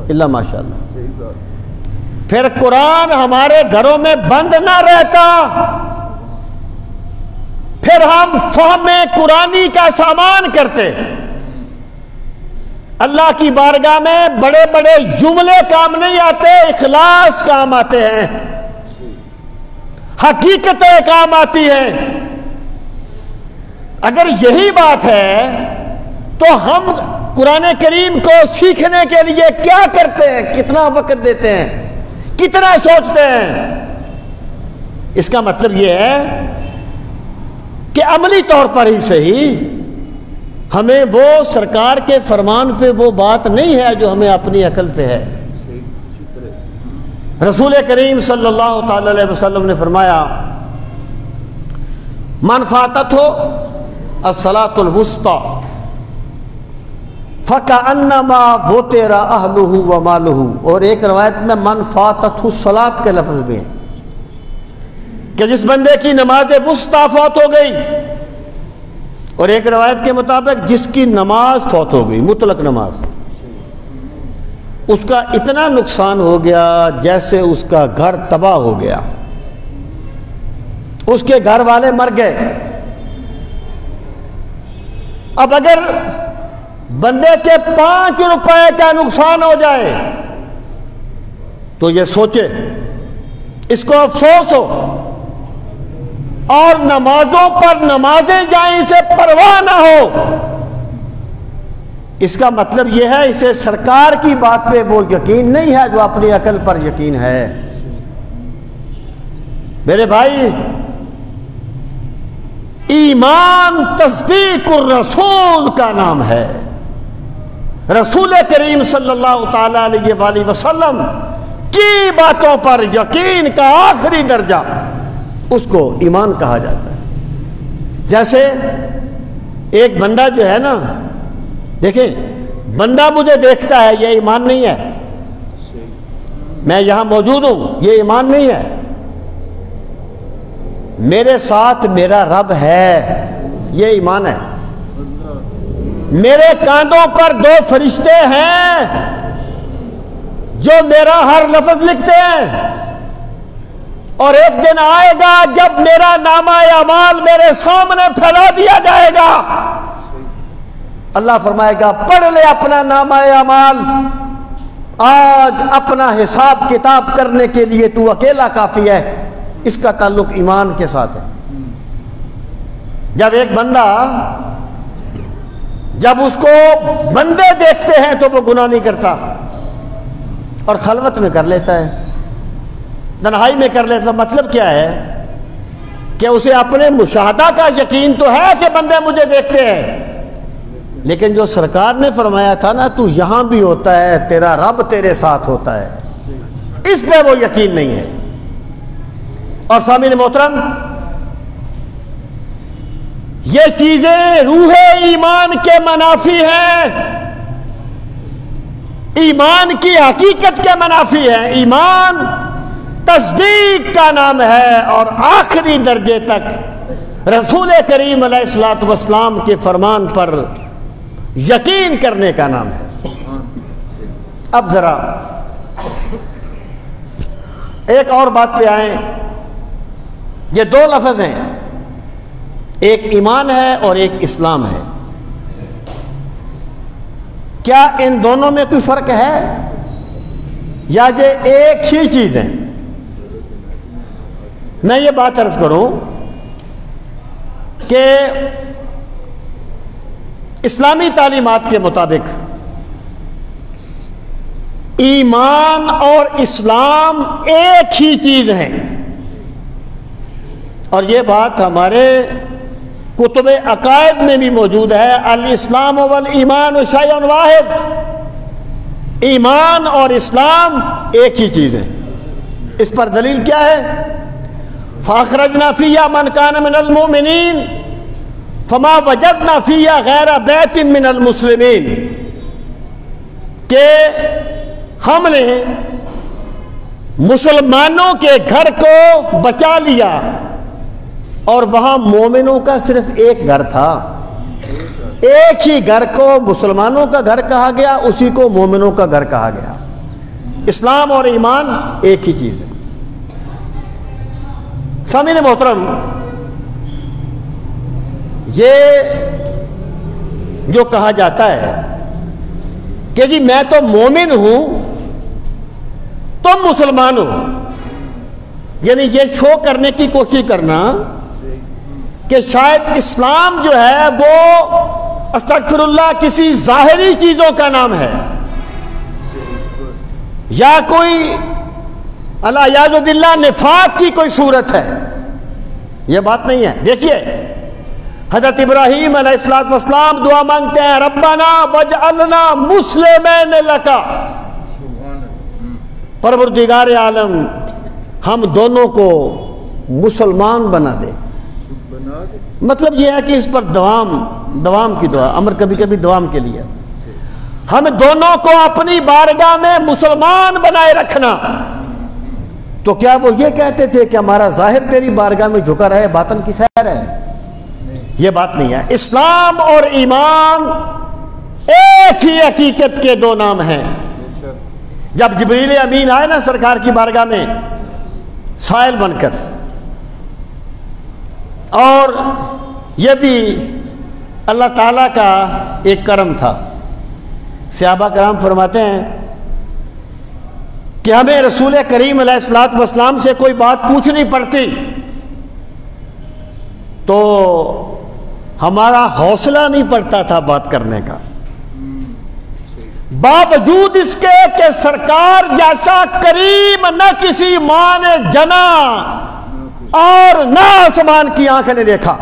الا ماشاء اللہ۔ پھر قرآن ہمارے گھروں میں بند نہ رہتا، پھر ہم فہم قرآنی کا سامان کرتے۔ اللہ کی بارگاہ میں بڑے بڑے جملے کام نہیں آتے، اخلاص کام آتے ہیں، حقیقتیں کام آتی ہیں۔ اگر یہی بات ہے تو ہم قرآن کریم کو سیکھنے کے لیے کیا کرتے ہیں، کتنا وقت دیتے ہیں، کتنا سوچتے ہیں؟ اس کا مطلب یہ ہے کہ عملی طور پر ہی صحیح ہمیں وہ سرکار کے فرمان پہ وہ بات نہیں ہے جو ہمیں اپنی عقل پہ ہے۔ رسول کریم صلی اللہ تعالی علیہ وسلم نے فرمایا، من فاتتہ الصلاۃ الوسطی فکأنما وطر اہلہ ومالہ، اور ایک روایت میں من فاتتہ الصلاۃ کے لفظ بھی ہیں کہ جس بندے کی نماز وسطی فوت ہو گئی، اور ایک روایت کے مطابق جس کی نماز فوت ہو گئی، مطلق نماز، اس کا اتنا نقصان ہو گیا جیسے اس کا گھر تباہ ہو گیا، اس کے گھر والے مر گئے۔ اب اگر بندے کے 5 روپے کا نقصان ہو جائے تو یہ سوچے، اس کو افسوس ہو، اور نمازوں پر نمازیں جائیں، اسے پرواہ نہ ہو۔ اس کا مطلب یہ ہے اسے سرکار کی بات پہ وہ یقین نہیں ہے جو اپنی عقل پر یقین ہے۔ میرے بھائی، ایمان تصدیق الرسول کا نام ہے۔ رسول کریم صلی اللہ تعالی علیہ وآلہ وسلم کی باتوں پر یقین کا آخری درجہ اس کو ایمان کہا جاتا ہے۔ جیسے ایک بندہ جو ہے نا، دیکھیں، بندہ مجھے دیکھتا ہے، یہ ایمان نہیں ہے۔ میں یہاں موجود ہوں، یہ ایمان نہیں ہے۔ میرے ساتھ میرا رب ہے، یہ ایمان ہے۔ میرے کاندھوں پر 2 فرشتے ہیں جو میرا ہر لفظ لکھتے ہیں، اور ایک دن آئے گا جب میرا نامہ اعمال میرے سامنے پھیلا دیا جائے گا۔ اللہ فرمائے گا، پڑھ لے اپنا نامہ اعمال، آج اپنا حساب کتاب کرنے کے لیے تو اکیلا کافی ہے۔ اس کا تعلق ایمان کے ساتھ ہے۔ جب ایک بندہ، جب اس کو بندے دیکھتے ہیں تو وہ گناہ نہیں کرتا، اور خلوت میں کر لیتا ہے، تنہائی میں کر لیتا۔ مطلب کیا ہے کہ اسے اپنے مشاہدہ کا یقین تو ہے کہ بندے مجھے دیکھتے ہیں، لیکن جو سرکار نے فرمایا تھا نا، تو یہاں بھی ہوتا ہے، تیرا رب تیرے ساتھ ہوتا ہے، اس پہ وہ یقین نہیں ہے۔ اور سامعین محترم، یہ چیزیں روح ایمان کے منافی ہیں، ایمان کی حقیقت کے منافی ہیں۔ ایمان تصدیق کا نام ہے، اور آخری درجے تک رسول کریم علیہ الصلوۃ والسلام کے فرمان پر یقین کرنے کا نام ہے۔ اب ذرا ایک اور بات پہ آئیں۔ یہ 2 لفظ ہیں، ایک ایمان ہے اور ایک اسلام ہے۔ کیا ان دونوں میں کوئی فرق ہے یا یہ ایک ہی چیز ہے؟ میں یہ بات عرض کروں کہ اسلامی تعلیمات کے مطابق ایمان اور اسلام ایک ہی چیز ہیں، اور یہ بات ہمارے کتب عقائد میں بھی موجود ہے۔ الاسلام والایمان شیء واحد، ایمان اور اسلام ایک ہی چیز ہے۔ اس پر دلیل کیا ہے؟ فاخرجنا فیہا من کان من المؤمنین فما وجدنا فیہا غیر بیت من المسلمین، کہ ہم نے مسلمانوں کے گھر کو بچا لیا اور وہاں مومنوں کا صرف ایک گھر تھا، ایک ہی گھر کو مسلمانوں کا گھر کہا گیا، اسی کو مومنوں کا گھر کہا گیا۔ اسلام اور ایمان ایک ہی چیز ہے۔ سامعین محترم، یہ جو کہا جاتا ہے کہ جی میں تو مومن ہوں تم مسلمان ہو، یعنی یہ شو کرنے کی کوشش کرنا کہ شاید اسلام جو ہے وہ استغفر اللہ کسی ظاہری چیزوں کا نام ہے، یا کوئی الیاذ باللہ نفاق کی کوئی صورت ہے، یہ بات نہیں ہے۔ دیکھیے حضرت ابراہیم علیہ السلام دعا مانگتے ہیں، ربنا وجعلنا مسلمین لک، پروردگار عالم ہم دونوں کو مسلمان بنا دے۔ مطلب یہ ہے کہ اس پر دوام کی دعا، امر کبھی کبھی دوام کے لیے، ہم دونوں کو اپنی بارگاہ میں مسلمان بنائے رکھنا۔ تو کیا وہ یہ کہتے تھے کہ ہمارا ظاہر تیری بارگاہ میں جھکا رہے، باطن کی خیر ہے؟ یہ بات نہیں ہے۔ اسلام اور ایمان ایک ہی حقیقت کے دو نام ہیں۔ جب جبریل امین آئے نا سرکار کی بارگاہ میں سائل بن کر، اور یہ بھی اللہ تعالیٰ کا ایک کرم تھا، صحابہ کرام فرماتے ہیں کہ ہمیں رسول کریم علیہ السلام سے کوئی بات پوچھنی پڑتی تو ہمارا حوصلہ نہیں پڑتا تھا بات کرنے کا، باوجود اس کے کہ سرکار جیسا کریم نہ کسی ماں نے جنا اور نہ آسمان کی آنکھ نے دیکھا۔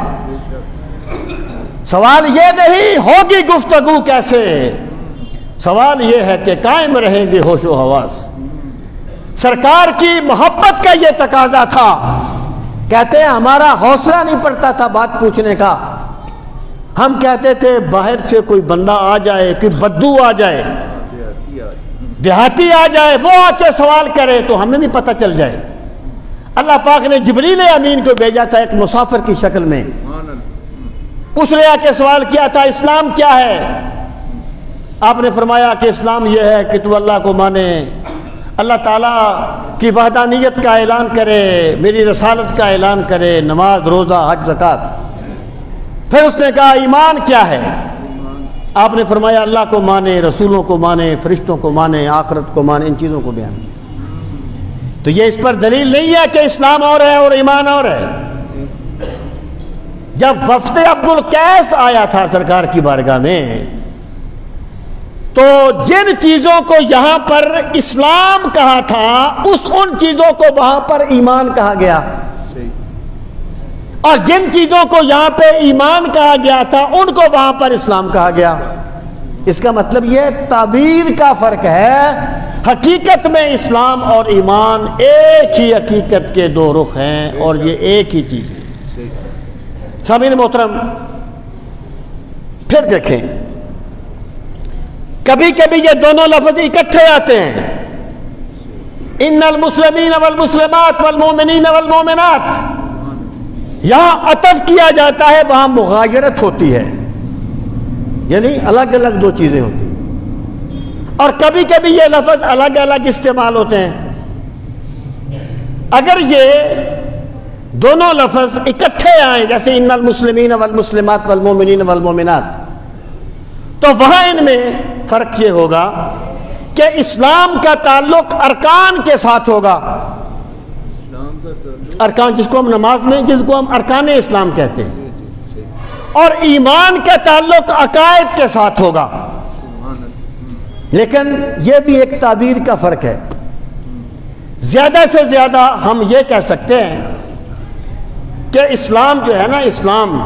سوال یہ نہیں ہوگی گفتگو کیسے، سوال یہ ہے کہ قائم رہیں گے ہوش و حواس۔ سرکار کی محبت کا یہ تقاضا تھا، کہتے ہیں ہمارا حوصلہ نہیں پڑتا تھا بات پوچھنے کا، ہم کہتے تھے باہر سے کوئی بندہ آ جائے، کوئی بدو آ جائے، دیہاتی آ جائے، وہ آ کے سوال کرے تو ہمیں بھی پتہ چل جائے۔ اللہ پاک نے جبریل امین کو بھیجا تھا ایک مسافر کی شکل میں، اس نے آ کے سوال کیا تھا اسلام کیا ہے؟ آپ نے فرمایا کہ اسلام یہ ہے کہ تو اللہ کو مانے، اللہ تعالیٰ کی وحدانیت کا اعلان کرے، میری رسالت کا اعلان کرے، نماز روزہ حج زکوٰۃ۔ پھر اس نے کہا ایمان کیا ہے؟ آپ نے فرمایا اللہ کو مانے، رسولوں کو مانے، فرشتوں کو مانے، آخرت کو مانے، ان چیزوں کو بیان کیا۔ تو یہ اس پر دلیل نہیں ہے کہ اسلام اور ہے اور ایمان اور ہے۔ جب وفد عبد القیس آیا تھا سرکار کی بارگاہ میں تو جن چیزوں کو یہاں پر اسلام کہا تھا ان چیزوں کو وہاں پر ایمان کہا گیا، اور جن چیزوں کو یہاں پہ ایمان کہا گیا تھا ان کو وہاں پر اسلام کہا گیا۔ اس کا مطلب یہ تعبیر کا فرق ہے، حقیقت میں اسلام اور ایمان ایک ہی حقیقت کے دو رخ ہیں اور یہ ایک ہی چیز ہے۔ سامعین محترم، پھر دیکھیں کبھی کبھی یہ دونوں لفظ اکٹھے آتے ہیں، ان المسلمین والمسلمات والمؤمنین والمؤمنات، یہاں عطف کیا جاتا ہے، وہاں مغایرت ہوتی ہے، یعنی الگ الگ دو چیزیں ہوتی ہیں، اور کبھی کبھی یہ لفظ الگ الگ استعمال ہوتے ہیں۔ اگر یہ دونوں لفظ اکٹھے آئیں جیسے ان المسلمین والمسلمات والمؤمنین والمؤمنات، تو وہاں ان میں فرق یہ ہوگا کہ اسلام کا تعلق ارکان کے ساتھ ہوگا، ارکان جس کو ہم نماز میں جس کو ہم ارکان اسلام کہتے ہیں، اور ایمان کا تعلق عقائد کے ساتھ ہوگا۔ لیکن یہ بھی ایک تعبیر کا فرق ہے، زیادہ سے زیادہ ہم یہ کہہ سکتے ہیں کہ اسلام جو ہے نا، اسلام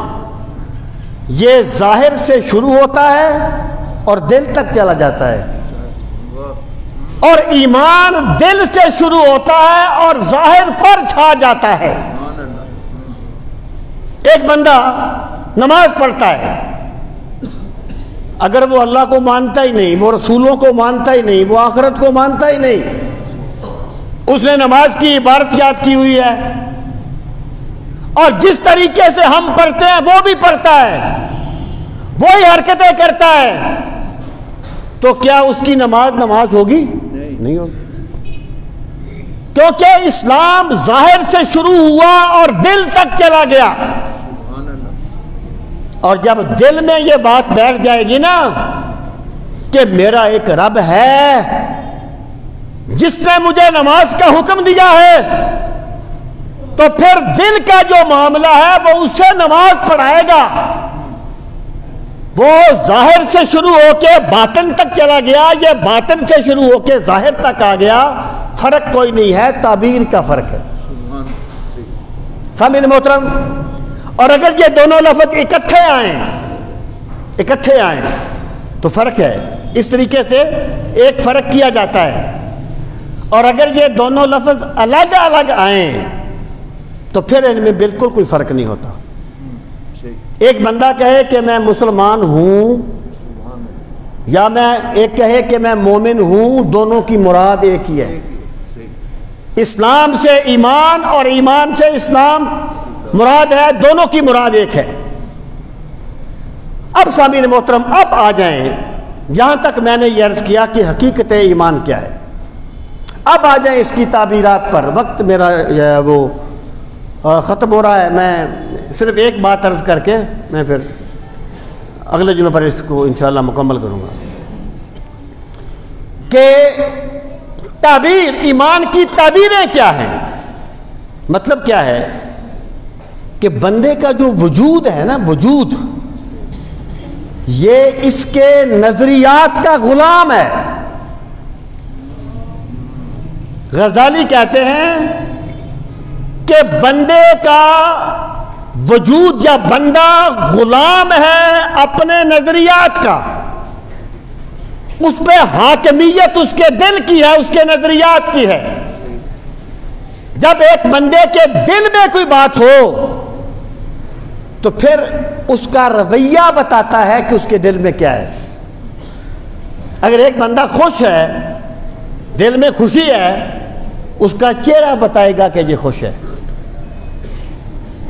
یہ ظاہر سے شروع ہوتا ہے اور دل تک چلا جاتا ہے، اور ایمان دل سے شروع ہوتا ہے اور ظاہر پر چھا جاتا ہے۔ ایک بندہ نماز پڑھتا ہے، اگر وہ اللہ کو مانتا ہی نہیں، وہ رسولوں کو مانتا ہی نہیں، وہ آخرت کو مانتا ہی نہیں، اس نے نماز کی عبارت یاد کی ہوئی ہے اور جس طریقے سے ہم پڑھتے ہیں وہ بھی پڑھتا ہے، وہی حرکتیں کرتا ہے، تو کیا اس کی نماز ہوگی؟ نہیں ہوگی، کیونکہ اسلام ظاہر سے شروع ہوا اور دل تک چلا گیا، اور جب دل میں یہ بات بیٹھ جائے گی نا کہ میرا ایک رب ہے جس نے مجھے نماز کا حکم دیا ہے، تو پھر دل کا جو معاملہ ہے وہ اس سے نماز پڑھائے گا۔ وہ ظاہر سے شروع ہو کے باطن تک چلا گیا، یہ باطن سے شروع ہو کے ظاہر تک آ گیا، فرق کوئی نہیں ہے، تعبیر کا فرق ہے۔ سامعین محترم، اور اگر یہ دونوں لفظ اکٹھے آئیں تو فرق ہے، اس طریقے سے ایک فرق کیا جاتا ہے، اور اگر یہ دونوں لفظ الگ الگ آئیں تو پھر ان میں بالکل کوئی فرق نہیں ہوتا۔ ایک بندہ کہے کہ میں مسلمان ہوں، یا ایک کہے کہ میں مومن ہوں، دونوں کی مراد ایک ہی ہے۔ اسلام سے ایمان اور ایمان سے اسلام مراد ہے، دونوں کی مراد ایک ہے۔ اب سامعین محترم، اب آ جائیں جہاں تک میں نے یہ عرض کیا کہ حقیقت ایمان کیا ہے، اب آ جائیں اس کی تعبیرات پر۔ وقت میرا وہ ختم ہو رہا ہے، میں صرف ایک بات عرض کر کے میں پھر اگلے جمعے پر اس کو انشاءاللہ مکمل کروں گا کہ تعبیر، ایمان کی تعبیریں کیا ہیں۔ مطلب کیا ہے کہ بندے کا جو وجود ہے نا، وجود، یہ اس کے نظریات کا غلام ہے۔ غزالی کہتے ہیں کہ بندے کا وجود یا بندہ غلام ہے اپنے نظریات کا، اس پہ حاکمیت اس کے دل کی ہے، اس کے نظریات کی ہے۔ جب ایک بندے کے دل میں کوئی بات ہو تو پھر اس کا رویہ بتاتا ہے کہ اس کے دل میں کیا ہے۔ اگر ایک بندہ خوش ہے، دل میں خوشی ہے، اس کا چہرہ بتائے گا کہ یہ خوش ہے۔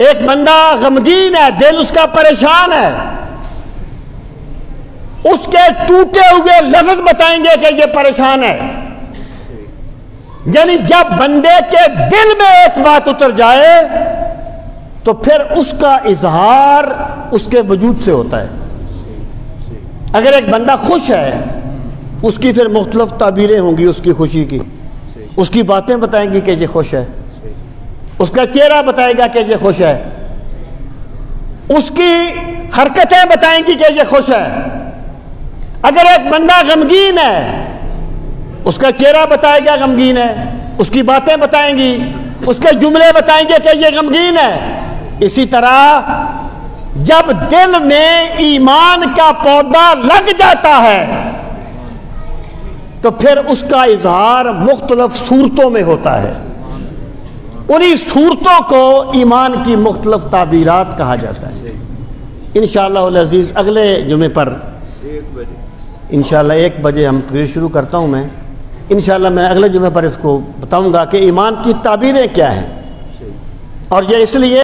ایک بندہ غمگین ہے، دل اس کا پریشان ہے، اس کے ٹوٹے ہوئے لفظ بتائیں گے کہ یہ پریشان ہے۔ یعنی جب بندے کے دل میں ایک بات اتر جائے تو پھر اس کا اظہار اس کے وجود سے ہوتا ہے۔ اگر ایک بندہ خوش ہے، اس کی پھر مختلف تعبیریں ہوں گی اس کی خوشی کی، اس کی باتیں بتائیں گی کہ یہ خوش ہے، اس کا چہرہ بتائے گا کہ یہ خوش ہے، اس کی حرکتیں بتائیں گی کہ یہ خوش ہے۔ اگر ایک بندہ غمگین ہے، اس کا چہرہ بتائے گا غمگین ہے، اس کی باتیں بتائیں گی، اس کے جملے بتائیں گے کہ یہ غمگین ہے۔ اسی طرح جب دل میں ایمان کا پودا لگ جاتا ہے تو پھر اس کا اظہار مختلف صورتوں میں ہوتا ہے، انہی صورتوں کو ایمان کی مختلف تعبیرات کہا جاتا ہے۔ انشاءاللہ العزیز اگلے جمعے پر انشاءاللہ 1 بجے ہم تقریر شروع کرتا ہوں، میں انشاءاللہ میں اگلے جمعے پر اس کو بتاؤں گا کہ ایمان کی تعبیریں کیا ہیں، اور یہ اس لیے